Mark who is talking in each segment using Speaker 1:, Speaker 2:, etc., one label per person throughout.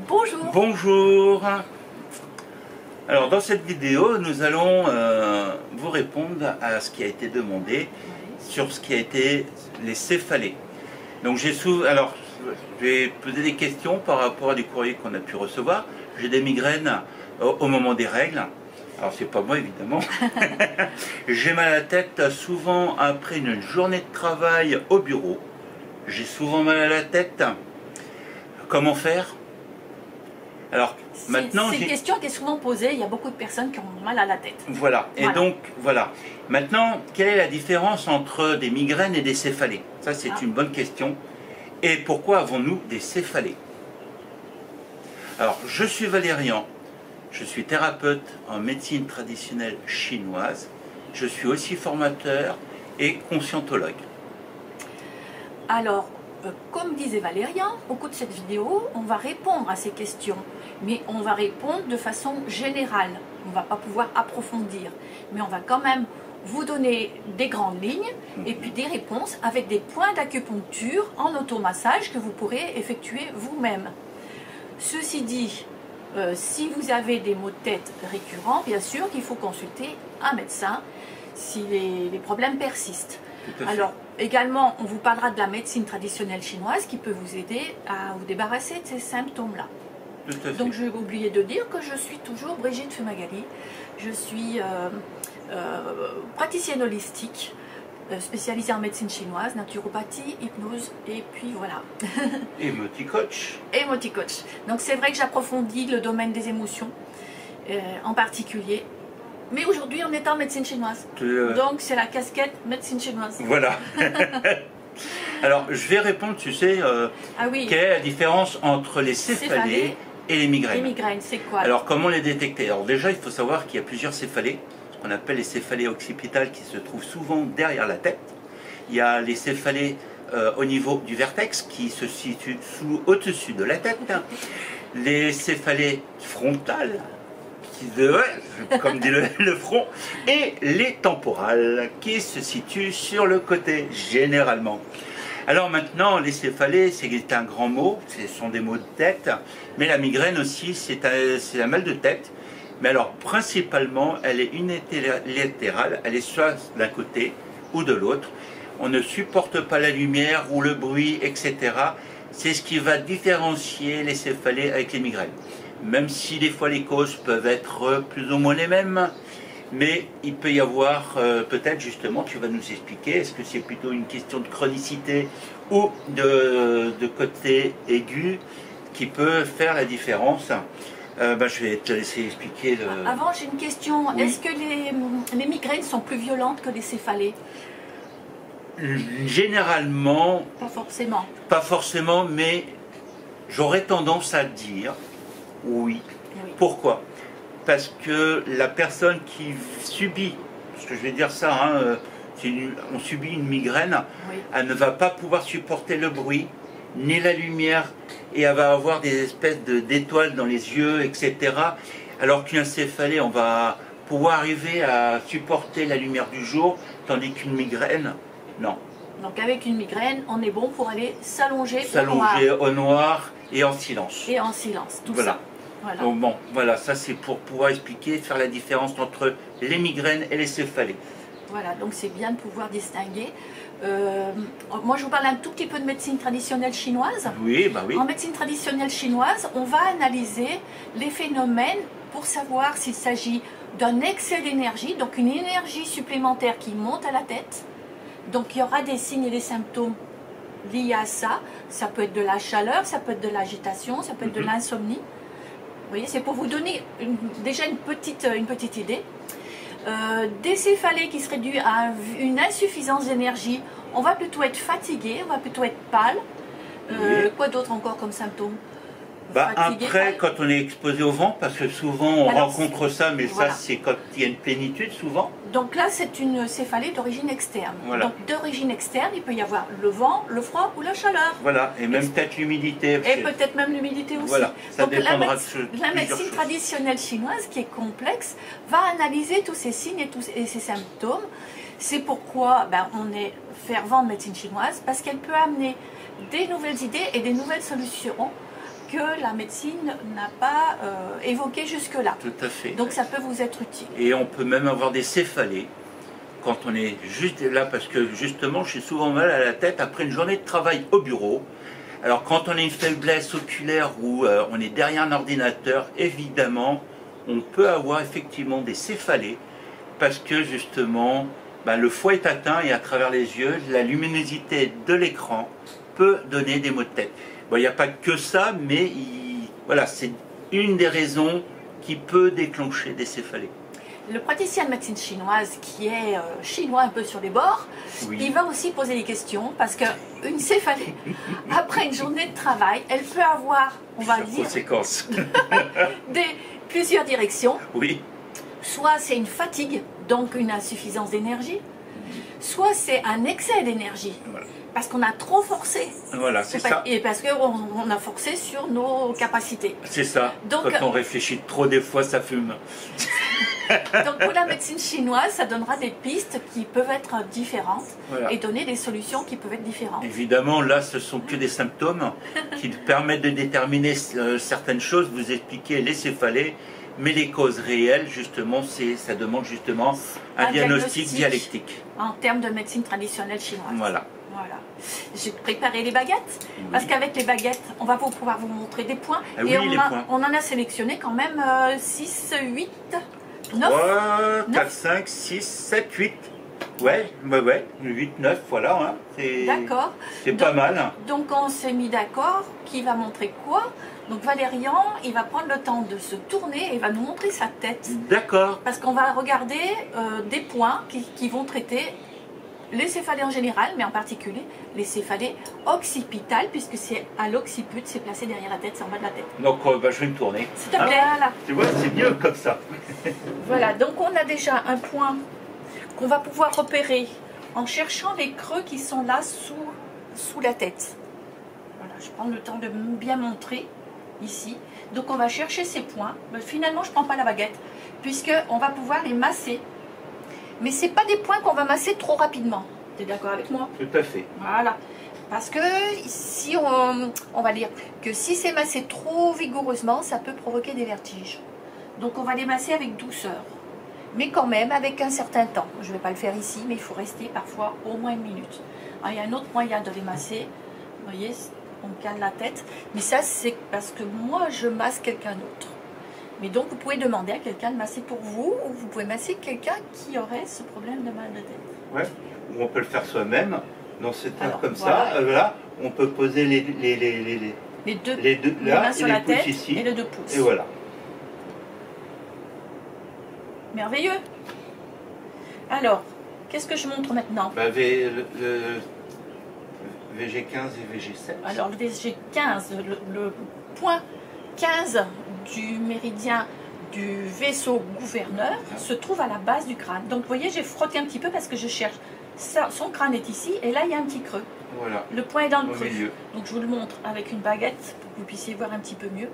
Speaker 1: Bonjour.
Speaker 2: Bonjour. Alors dans cette vidéo, nous allons vous répondre à ce qui a été demandé sur ce qui a été les céphalées. Donc je vais poser des questions par rapport à des courriers qu'on a pu recevoir. J'ai des migraines au moment des règles. Alors c'est pas moi évidemment. J'ai mal à la tête souvent après une journée de travail au bureau. J'ai souvent mal à la tête. Comment faire? Alors maintenant,
Speaker 1: c'est une question qui est souvent posée. Il y a beaucoup de personnes qui ont mal à la tête.
Speaker 2: Voilà. Et donc voilà. Maintenant, quelle est la différence entre des migraines et des céphalées? Ça, c'est une bonne question. Et pourquoi avons-nous des céphalées? Alors, je suis Valérian. Je suis thérapeute en médecine traditionnelle chinoise. Je suis aussi formateur et conscientologue.
Speaker 1: Alors, comme disait Valérian, au cours de cette vidéo, on va répondre à ces questions. Mais on va répondre de façon générale. On ne va pas pouvoir approfondir. Mais on va quand même vous donner des grandes lignes et puis des réponses avec des points d'acupuncture en automassage que vous pourrez effectuer vous-même. Ceci dit, si vous avez des maux de tête récurrents, bien sûr qu'il faut consulter un médecin si les problèmes persistent. Alors, également, on vous parlera de la médecine traditionnelle chinoise qui peut vous aider à vous débarrasser de ces symptômes-là. Donc, je vais oublier de dire que je suis toujours Brigitte Fumagalli. Je suis praticienne holistique, spécialisée en médecine chinoise, naturopathie, hypnose, et puis voilà.
Speaker 2: Et multi-coach.
Speaker 1: Et multi-coach. Donc c'est vrai que j'approfondis le domaine des émotions, en particulier. Mais aujourd'hui, on est en médecine chinoise. Donc c'est la casquette médecine chinoise.
Speaker 2: Voilà. Alors, je vais répondre, tu sais, quelle est la différence entre les céphalées et les migraines?
Speaker 1: Les migraines, c'est quoi?
Speaker 2: Alors, comment les détecter? Alors déjà, il faut savoir qu'il y a plusieurs céphalées. On appelle les céphalées occipitales qui se trouvent souvent derrière la tête. Il y a les céphalées au niveau du vertex qui se situent au-dessus de la tête. Les céphalées frontales, comme dit le front, et les temporales qui se situent sur le côté généralement. Alors maintenant, les céphalées, c'est un grand mot, ce sont des maux de tête, mais la migraine aussi, c'est un mal de tête. Mais alors, principalement, elle est unilatérale, elle est soit d'un côté ou de l'autre. On ne supporte pas la lumière ou le bruit, etc. C'est ce qui va différencier les céphalées avec les migraines. Même si des fois les causes peuvent être plus ou moins les mêmes, mais il peut y avoir, peut-être justement, tu vas nous expliquer, est-ce que c'est plutôt une question de chronicité ou de côté aigu qui peut faire la différence? Je vais te laisser expliquer.
Speaker 1: Avant, j'ai une question. Oui. Est-ce que les migraines sont plus violentes que les céphalées?
Speaker 2: Généralement.
Speaker 1: Pas forcément.
Speaker 2: Pas forcément, mais j'aurais tendance à dire oui. Pourquoi? Parce que la personne qui subit, parce que je vais dire ça, on subit une migraine, elle ne va pas pouvoir supporter le bruit, ni la lumière, et elle va avoir des espèces d'étoiles dans les yeux, etc. Alors qu'une céphalée, on va pouvoir arriver à supporter la lumière du jour, tandis qu'une migraine, non.
Speaker 1: Donc avec une migraine, on est bon pour aller s'allonger
Speaker 2: au noir et en silence.
Speaker 1: Et en silence, tout ça.
Speaker 2: Voilà. Donc bon, voilà, ça c'est pour pouvoir expliquer, faire la différence entre les migraines et les céphalées.
Speaker 1: Voilà, donc c'est bien de pouvoir distinguer. Moi, je vous parle un tout petit peu de médecine traditionnelle chinoise.
Speaker 2: Oui, bah oui.
Speaker 1: En médecine traditionnelle chinoise, on va analyser les phénomènes pour savoir s'il s'agit d'un excès d'énergie, donc une énergie supplémentaire qui monte à la tête. Donc, il y aura des signes et des symptômes liés à ça. Ça peut être de la chaleur, ça peut être de l'agitation, ça peut être de l'insomnie. Vous voyez, c'est pour vous donner déjà une petite idée. Des céphalées qui seraient dues à une insuffisance d'énergie, on va plutôt être fatigué, on va plutôt être pâle. Quoi d'autre encore comme symptômes?
Speaker 2: Après, quand on est exposé au vent, parce que souvent on rencontre ça, mais ça c'est quand il y a une plénitude souvent.
Speaker 1: Donc là c'est une céphalée d'origine externe.
Speaker 2: Voilà.
Speaker 1: Donc d'origine externe, il peut y avoir le vent, le froid ou la chaleur.
Speaker 2: Voilà, et même peut-être l'humidité.
Speaker 1: Et peut-être même l'humidité aussi.
Speaker 2: Voilà, ça dépendra
Speaker 1: la médecine traditionnelle chinoise, qui est complexe, va analyser tous ces signes et ces symptômes. C'est pourquoi on est fervent de médecine chinoise, parce qu'elle peut amener des nouvelles idées et des nouvelles solutions que la médecine n'a pas évoqué jusque-là.
Speaker 2: Tout à fait.
Speaker 1: Donc ça peut vous être utile.
Speaker 2: Et on peut même avoir des céphalées quand on est juste là, parce que justement, j'ai souvent mal à la tête après une journée de travail au bureau. Alors quand on a une faiblesse oculaire ou on est derrière un ordinateur, évidemment, on peut avoir effectivement des céphalées parce que justement, le foie est atteint et à travers les yeux, la luminosité de l'écran peut donner des maux de tête. Bon, il n'y a pas que ça, mais voilà, c'est une des raisons qui peut déclencher des céphalées.
Speaker 1: Le praticien de médecine chinoise, qui est chinois un peu sur les bords,
Speaker 2: Oui.
Speaker 1: il va aussi poser des questions parce qu'une céphalée, après une journée de travail, elle peut avoir, on va dire,
Speaker 2: Conséquences.
Speaker 1: plusieurs directions.
Speaker 2: Oui.
Speaker 1: Soit c'est une fatigue, donc une insuffisance d'énergie, soit c'est un excès d'énergie,
Speaker 2: Voilà.
Speaker 1: parce qu'on a trop forcé.
Speaker 2: Voilà, c'est ça.
Speaker 1: Et parce qu'on a forcé sur nos capacités.
Speaker 2: C'est ça.
Speaker 1: Donc,
Speaker 2: quand on réfléchit trop, des fois, ça fume.
Speaker 1: Donc pour la médecine chinoise, ça donnera des pistes qui peuvent être différentes
Speaker 2: Voilà.
Speaker 1: et donner des solutions qui peuvent être différentes.
Speaker 2: Évidemment, là, ce sont que des symptômes qui permettent de déterminer certaines choses, vous expliquer les céphalées, mais les causes réelles, justement, ça demande justement un diagnostic dialectique.
Speaker 1: En termes de médecine traditionnelle chinoise.
Speaker 2: Voilà.
Speaker 1: Voilà. J'ai préparé les baguettes,
Speaker 2: Oui.
Speaker 1: parce qu'avec les baguettes, on va pouvoir vous montrer des points.
Speaker 2: Ah oui,
Speaker 1: et
Speaker 2: les points.
Speaker 1: on en a sélectionné quand même 6, 8, 9.
Speaker 2: 3, 4, 5, 6, 7, 8. Ouais, 8, 9, voilà. Hein.
Speaker 1: D'accord.
Speaker 2: C'est pas mal.
Speaker 1: Donc on s'est mis d'accord qui va montrer quoi. Donc Valérian, il va prendre le temps de se tourner et va nous montrer sa tête.
Speaker 2: D'accord.
Speaker 1: Parce qu'on va regarder des points qui vont traiter les céphalées en général, mais en particulier les céphalées occipitales, puisque c'est à l'occiput, c'est placé derrière la tête, c'est en bas de la tête.
Speaker 2: Donc je vais me tourner.
Speaker 1: S'il te plaît, voilà.
Speaker 2: Tu vois, c'est mieux comme ça.
Speaker 1: Voilà, donc on a déjà un point qu'on va pouvoir repérer en cherchant les creux qui sont là sous la tête. Voilà, je prends le temps de bien montrer ici. Donc on va chercher ces points. Mais finalement, je ne prends pas la baguette, puisqu'on va pouvoir les masser. Mais ce n'est pas des points qu'on va masser trop rapidement. Tu es d'accord avec moi?
Speaker 2: Tout à fait.
Speaker 1: Voilà. Parce que si on va dire que si c'est massé trop vigoureusement, ça peut provoquer des vertiges. Donc on va les masser avec douceur. Mais quand même avec un certain temps. Je ne vais pas le faire ici, mais il faut rester parfois au moins 1 minute. Alors, il y a un autre moyen de les masser. Vous voyez, on cale la tête. Mais ça, c'est parce que moi, je masse quelqu'un d'autre. Mais donc, vous pouvez demander à quelqu'un de masser pour vous, ou vous pouvez masser quelqu'un qui aurait ce problème de mal de tête.
Speaker 2: Ouais. Ou on peut le faire soi-même, dans cet air
Speaker 1: Alors,
Speaker 2: comme
Speaker 1: voilà.
Speaker 2: ça. Voilà. On peut poser les
Speaker 1: deux
Speaker 2: là,
Speaker 1: mains sur
Speaker 2: et
Speaker 1: la
Speaker 2: les pouces
Speaker 1: tête
Speaker 2: ici.
Speaker 1: et les 2 pouces.
Speaker 2: Et voilà.
Speaker 1: Merveilleux. Alors, qu'est-ce que je montre maintenant?
Speaker 2: Le VG15 et VG7.
Speaker 1: Alors, le VG15, le point 15 du méridien du vaisseau gouverneur se trouve à la base du crâne. Donc, vous voyez, j'ai frotté un petit peu parce que je cherche. Son crâne est ici et là, il y a un petit creux.
Speaker 2: Voilà.
Speaker 1: Le point est dans le
Speaker 2: Au
Speaker 1: creux.
Speaker 2: milieu.
Speaker 1: Donc, je vous le montre avec une baguette pour que vous puissiez voir un petit peu mieux.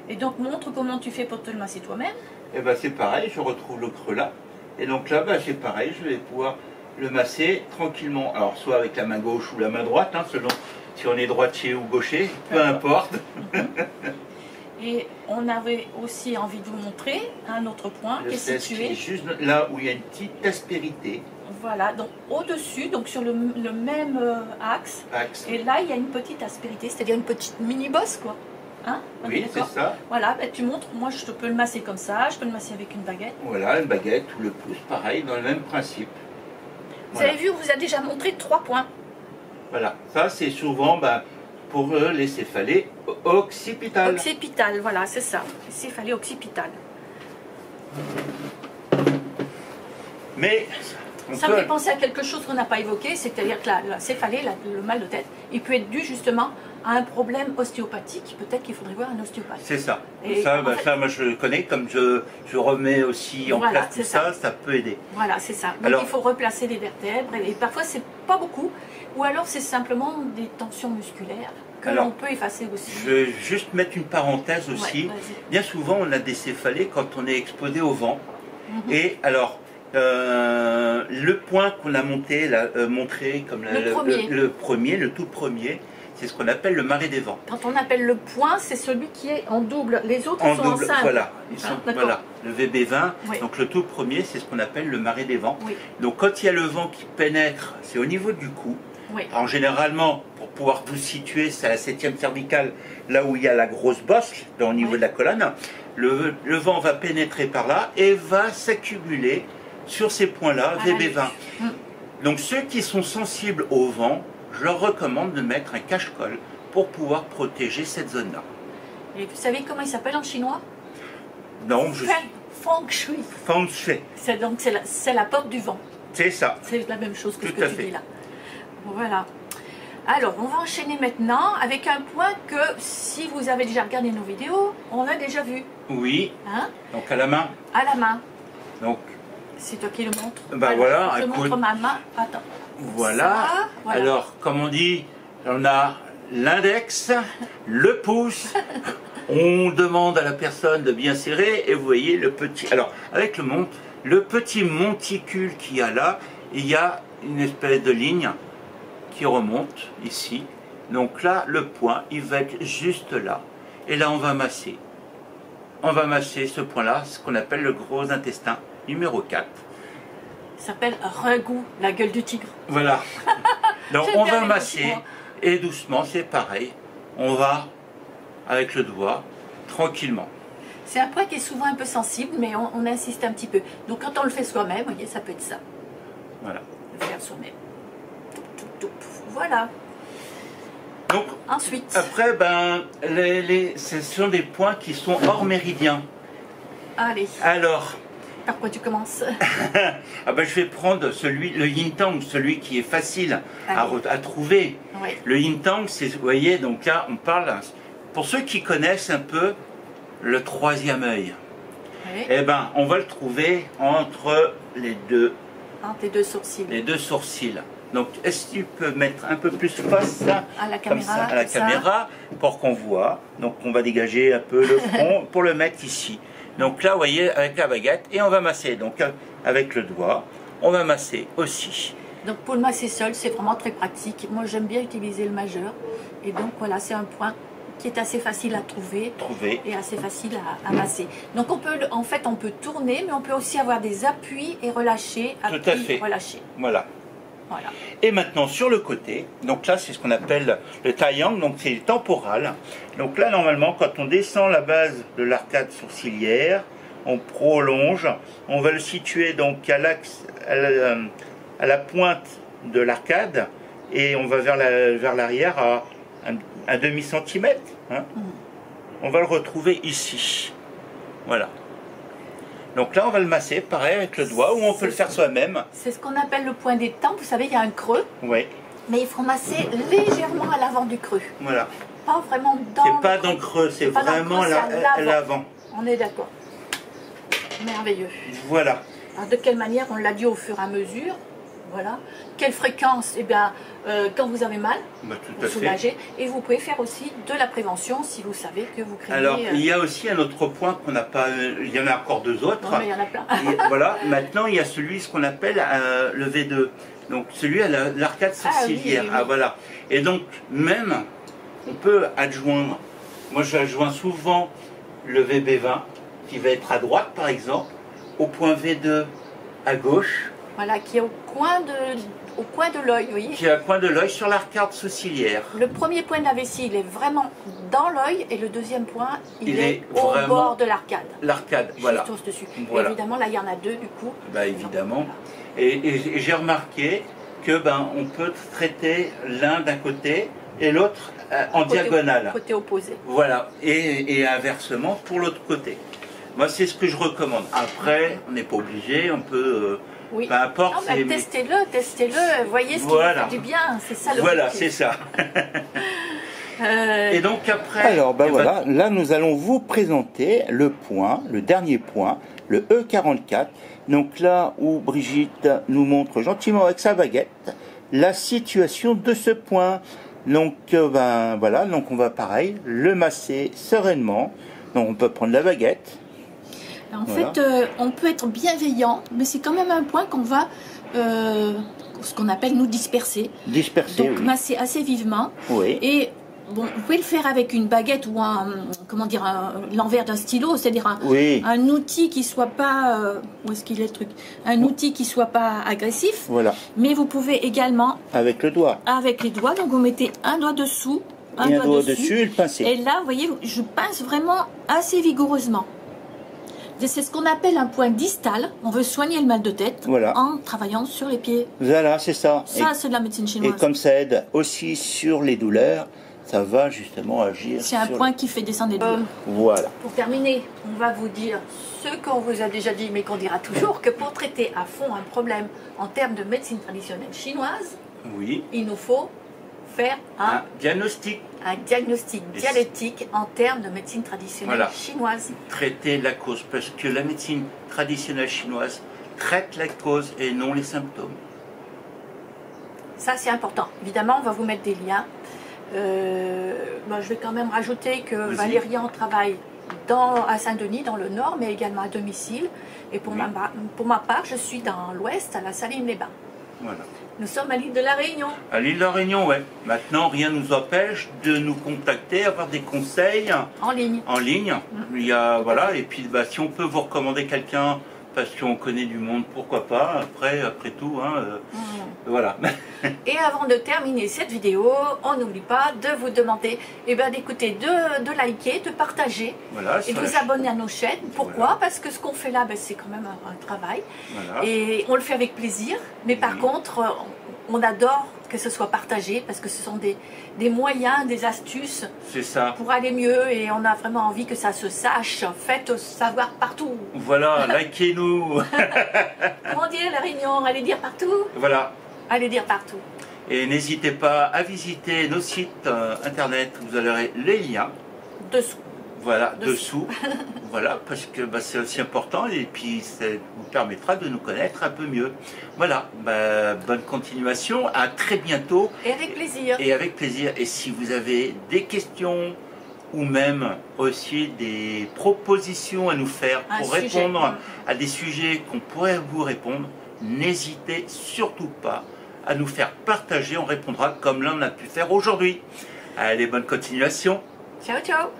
Speaker 1: Et donc, montre comment tu fais pour te le masser toi-même.
Speaker 2: Et ben c'est pareil, je retrouve le creux là. Et donc là, c'est pareil, je vais pouvoir le masser tranquillement. Alors, soit avec la main gauche ou la main droite, hein, selon si on est droitier ou gaucher, peu importe.
Speaker 1: Et on avait aussi envie de vous montrer un autre point qui est situé
Speaker 2: juste là où il y a une petite aspérité.
Speaker 1: Voilà, donc au-dessus, donc sur le même axe. Et là, il y a une petite aspérité, c'est-à-dire une petite mini-bosse, quoi. Hein?
Speaker 2: Oui, c'est ça.
Speaker 1: Voilà, ben, tu montres, moi je peux le masser comme ça, je peux le masser avec une baguette.
Speaker 2: Voilà, une baguette ou le pouce, pareil, dans le même principe.
Speaker 1: Vous avez vu, on vous a déjà montré 3 points.
Speaker 2: Voilà, ça c'est souvent pour les céphalées occipitales.
Speaker 1: Occipitales, voilà, c'est ça, les céphalées occipitales.
Speaker 2: Mais
Speaker 1: ça me fait penser à quelque chose qu'on n'a pas évoqué, c'est-à-dire que la céphalée, le mal de tête, il peut être dû justement à un problème ostéopathique. Peut-être qu'il faudrait voir un ostéopathe.
Speaker 2: C'est ça.
Speaker 1: Et
Speaker 2: ça, ça, moi je le connais, comme je remets aussi en
Speaker 1: voilà,
Speaker 2: place tout ça, ça peut aider.
Speaker 1: Voilà, c'est ça. Donc
Speaker 2: alors,
Speaker 1: il faut replacer les vertèbres, et parfois c'est pas beaucoup, ou alors c'est simplement des tensions musculaires que l'on peut effacer aussi.
Speaker 2: Je vais juste mettre une parenthèse aussi.
Speaker 1: Ouais,
Speaker 2: bien souvent on a des céphalées quand on est exposé au vent. Et alors, le point qu'on a montré comme le tout premier, c'est ce qu'on appelle le marée des vents.
Speaker 1: Quand on appelle le point, c'est celui qui est en double. Les autres sont en simple.
Speaker 2: Voilà, ils sont, voilà, le VB20,
Speaker 1: oui.
Speaker 2: donc le tout premier, c'est ce qu'on appelle le marée des vents.
Speaker 1: Oui.
Speaker 2: Donc quand il y a le vent qui pénètre, c'est au niveau du cou.
Speaker 1: Oui.
Speaker 2: Alors, généralement, pour pouvoir vous situer, c'est à la 7e cervicale, là où il y a la grosse bosse, au niveau
Speaker 1: oui.
Speaker 2: de la colonne. Le vent va pénétrer par là et va s'accumuler sur ces points-là, VB20. Donc ceux qui sont sensibles au vent, je leur recommande de mettre un cache-colle pour pouvoir protéger cette zone-là.
Speaker 1: Et vous savez comment il s'appelle en chinois?
Speaker 2: Non, je...
Speaker 1: Feng Shui.
Speaker 2: Feng Shui.
Speaker 1: Donc c'est la porte du vent.
Speaker 2: C'est ça.
Speaker 1: C'est la même chose que ce
Speaker 2: Tout
Speaker 1: que
Speaker 2: à
Speaker 1: tu
Speaker 2: fait.
Speaker 1: dis là. Voilà. Alors, on va enchaîner maintenant avec un point que, si vous avez déjà regardé nos vidéos, on a déjà vu.
Speaker 2: Oui.
Speaker 1: Hein?
Speaker 2: Donc à la main.
Speaker 1: À la main.
Speaker 2: Donc.
Speaker 1: C'est toi qui le montres.
Speaker 2: Ben
Speaker 1: Alors,
Speaker 2: voilà.
Speaker 1: je montre ma main. Attends.
Speaker 2: Voilà.
Speaker 1: Ça, voilà.
Speaker 2: Alors, comme on dit, on a l'index, le pouce. On demande à la personne de bien serrer et vous voyez le petit. Alors, avec le petit monticule qu'il y a là, il y a une espèce de ligne qui remonte ici. Donc là, le point, il va être juste là. Et là, on va masser. On va masser ce point-là, ce qu'on appelle le gros intestin numéro 4.
Speaker 1: Ça s'appelle Regou, la gueule du tigre.
Speaker 2: Voilà. Donc
Speaker 1: J'aime
Speaker 2: on
Speaker 1: bien
Speaker 2: va
Speaker 1: les
Speaker 2: masser
Speaker 1: mouvements.
Speaker 2: et doucement, c'est pareil. On va, avec le doigt, tranquillement.
Speaker 1: C'est un point qui est souvent un peu sensible, mais on insiste un petit peu. Donc quand on le fait soi-même, vous voyez, ça peut être ça.
Speaker 2: Voilà.
Speaker 1: Le faire soi-même. Toup, toup, toup. Voilà.
Speaker 2: Donc,
Speaker 1: Ensuite.
Speaker 2: après, ben, ce sont des points qui sont hors méridien.
Speaker 1: Allez.
Speaker 2: Alors,
Speaker 1: Par quoi tu commences?
Speaker 2: ah ben, je vais prendre le yin-tang, celui qui est facile à trouver.
Speaker 1: Oui.
Speaker 2: Le yin-tang, c'est, vous voyez, donc là, on parle, pour ceux qui connaissent un peu le troisième œil,
Speaker 1: Oui.
Speaker 2: eh ben, on va le trouver entre les deux
Speaker 1: Tes deux sourcils.
Speaker 2: les deux sourcils. Donc, est-ce que tu peux mettre un peu plus face
Speaker 1: À la
Speaker 2: comme
Speaker 1: caméra.
Speaker 2: ça, à la
Speaker 1: ça.
Speaker 2: caméra, pour qu'on voit. Donc, on va dégager un peu le front pour le mettre ici. Donc là, vous voyez, avec la baguette, et on va masser. Donc, avec le doigt, on va masser aussi.
Speaker 1: Donc pour le masser seul, c'est vraiment très pratique. Moi, j'aime bien utiliser le majeur. Et donc voilà, c'est un point qui est assez facile à trouver. Et assez facile à masser. Donc on peut, en fait, on peut tourner, mais on peut aussi avoir des appuis et relâcher.
Speaker 2: Tout à fait.
Speaker 1: Relâcher.
Speaker 2: Voilà.
Speaker 1: Voilà.
Speaker 2: Et maintenant, sur le côté, donc là, c'est ce qu'on appelle le triangle, donc c'est le temporal. Donc là, normalement, quand on descend la base de l'arcade sourcilière, on prolonge, on va le situer donc à l'axe, à la pointe de l'arcade, et on va vers l'arrière à un demi-centimètre. Hein. On va le retrouver ici. Voilà. Donc là, on va le masser, pareil, avec le doigt, ou on peut le faire soi-même.
Speaker 1: C'est ce qu'on appelle le point des tempes. Vous savez, il y a un creux.
Speaker 2: Oui.
Speaker 1: Mais il faut masser légèrement à l'avant du creux.
Speaker 2: Voilà.
Speaker 1: Pas vraiment dans
Speaker 2: C'est pas dans le creux, c'est vraiment à l'avant.
Speaker 1: On est d'accord. Merveilleux.
Speaker 2: Voilà.
Speaker 1: Alors, de quelle manière on l'a dit au fur et à mesure? Voilà. Quelle fréquence? Eh bien, quand vous avez mal,
Speaker 2: Bah, tout
Speaker 1: vous
Speaker 2: à fait.
Speaker 1: soulagez. Et vous pouvez faire aussi de la prévention si vous savez que vous craignez.
Speaker 2: Alors, il y a aussi un autre point qu'on n'a pas. Il y en a encore deux autres.
Speaker 1: Non, mais il y en a plein.
Speaker 2: Voilà. Maintenant, il y a celui, ce qu'on appelle le V2. Donc, celui à l'arcade sourcilière.
Speaker 1: oui, oui.
Speaker 2: Ah, voilà. Et donc, même, on peut adjoindre. Moi, j'adjoins souvent le VB20, qui va être à droite, par exemple, au point V2 à gauche.
Speaker 1: Voilà, qui est au coin de l'œil, vous voyez.
Speaker 2: Qui est à point de l'œil sur l'arcade sourcilière.
Speaker 1: Le premier point de la vessie, il est vraiment dans l'œil, et le deuxième point, il est au
Speaker 2: vraiment
Speaker 1: bord de l'arcade.
Speaker 2: L'arcade, voilà.
Speaker 1: Juste dessus.
Speaker 2: Voilà.
Speaker 1: Évidemment, là, il y en a deux, du coup.
Speaker 2: Bah, évidemment. Et j'ai remarqué que on peut traiter l'un d'un côté et l'autre en diagonale.
Speaker 1: Côté opposé.
Speaker 2: Voilà. Et inversement pour l'autre côté. Moi, c'est ce que je recommande. Après, on n'est pas obligé, on peut.
Speaker 1: Oui.
Speaker 2: Peu importe.
Speaker 1: Non, mais testez-le, voyez ce qui vous fait du bien, c'est ça le
Speaker 2: Voilà,
Speaker 1: objectif.
Speaker 2: c'est ça. Et donc après...
Speaker 3: Alors, voilà, là nous allons vous présenter le point, le dernier point, le E44. Donc là où Brigitte nous montre gentiment avec sa baguette la situation de ce point. Donc voilà, donc on va pareil, le masser sereinement. Donc on peut prendre la baguette.
Speaker 1: En fait, on peut être bienveillant, mais c'est quand même un point qu'on va ce qu'on appelle nous disperser.
Speaker 3: Disperser,
Speaker 1: Donc
Speaker 3: oui.
Speaker 1: masser assez vivement.
Speaker 3: Oui.
Speaker 1: Et bon, vous pouvez le faire avec une baguette ou l'envers d'un stylo, c'est-à-dire un outil qui soit pas, où est-ce qu'il est le truc? Un outil qui soit pas agressif.
Speaker 3: Voilà.
Speaker 1: Mais vous pouvez également
Speaker 3: Avec le doigt.
Speaker 1: avec les doigts, donc vous mettez un doigt dessous,
Speaker 3: Un doigt dessus et le pincer.
Speaker 1: Et là, vous voyez, je pince vraiment assez vigoureusement. C'est ce qu'on appelle un point distal. On veut soigner le mal de tête en travaillant sur les pieds.
Speaker 3: Voilà, c'est ça.
Speaker 1: Ça, c'est de la médecine chinoise.
Speaker 3: Et comme ça aide aussi sur les douleurs, ça va justement agir.
Speaker 1: C'est un point qui fait descendre les douleurs.
Speaker 3: Voilà.
Speaker 1: Pour terminer, on va vous dire ce qu'on vous a déjà dit, mais qu'on dira toujours, que pour traiter à fond un problème en termes de médecine traditionnelle chinoise, il nous faut faire un diagnostic dialectique en termes de médecine traditionnelle chinoise.
Speaker 2: Traiter la cause, parce que la médecine traditionnelle chinoise traite la cause et non les symptômes.
Speaker 1: Ça, c'est important. Évidemment, on va vous mettre des liens. Je vais quand même rajouter que Valérian travaille à Saint-Denis, dans le Nord, mais également à domicile. Et pour ma part, je suis dans l'Ouest, à la Saline-les-Bains.
Speaker 2: Voilà.
Speaker 1: Nous sommes à l'île de la Réunion.
Speaker 2: À l'île de la Réunion, oui. Maintenant, rien ne nous empêche de nous contacter, avoir des conseils.
Speaker 1: En ligne.
Speaker 2: En ligne. Il y a, voilà, et puis si on peut vous recommander quelqu'un, parce qu'on connaît du monde, pourquoi pas. Après tout, voilà.
Speaker 1: Et avant de terminer cette vidéo, on n'oublie pas de vous demander d'écouter, de liker, de partager et de vous abonner à nos chaînes. Pourquoi? Parce que ce qu'on fait là, c'est quand même un travail. Et on le fait avec plaisir. Mais par contre, on adore que ce soit partagé parce que ce sont des moyens, des astuces pour aller mieux et on a vraiment envie que ça se sache. Faites savoir partout.
Speaker 2: Voilà, likez-nous.
Speaker 1: Comment dire la Réunion? Allez dire partout.
Speaker 2: Voilà.
Speaker 1: Allez dire partout.
Speaker 2: Et n'hésitez pas à visiter nos sites internet, vous aurez les liens.
Speaker 1: Dessous.
Speaker 2: Voilà, dessous. Voilà, parce que c'est aussi important et puis ça vous permettra de nous connaître un peu mieux. Voilà, bonne continuation, à très bientôt.
Speaker 1: Et avec plaisir.
Speaker 2: Et avec plaisir. Et si vous avez des questions ou même aussi des propositions à nous faire pour répondre à des sujets qu'on pourrait vous répondre, n'hésitez surtout pas à nous faire partager, on répondra comme l'on a pu faire aujourd'hui. Allez, bonne continuation.
Speaker 1: Ciao, ciao.